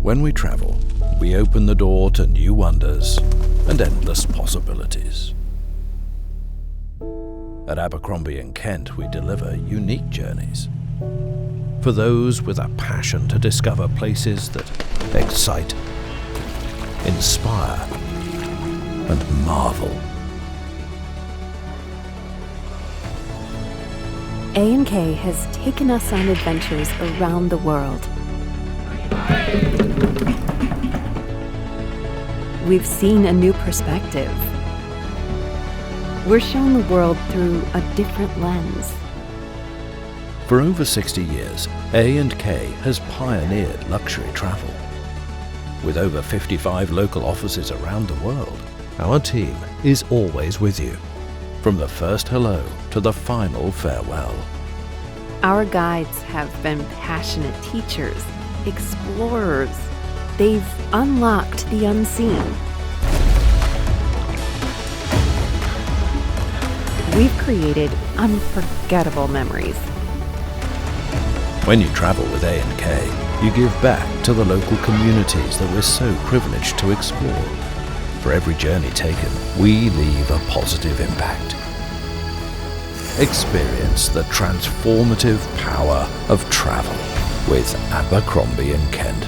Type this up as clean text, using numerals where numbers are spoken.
When we travel, we open the door to new wonders and endless possibilities. At Abercrombie & Kent, we deliver unique journeys for those with a passion to discover places that excite, inspire, and marvel. A&K has taken us on adventures around the world. We've seen a new perspective. We're shown the world through a different lens. For over 60 years, A&K has pioneered luxury travel. With over 55 local offices around the world, our team is always with you, from the first hello to the final farewell. Our guides have been passionate teachers, explorers. They've unlocked the unseen. We've created unforgettable memories. When you travel with A&K, you give back to the local communities that we're so privileged to explore. For every journey taken, we leave a positive impact. Experience the transformative power of travel with Abercrombie & Kent.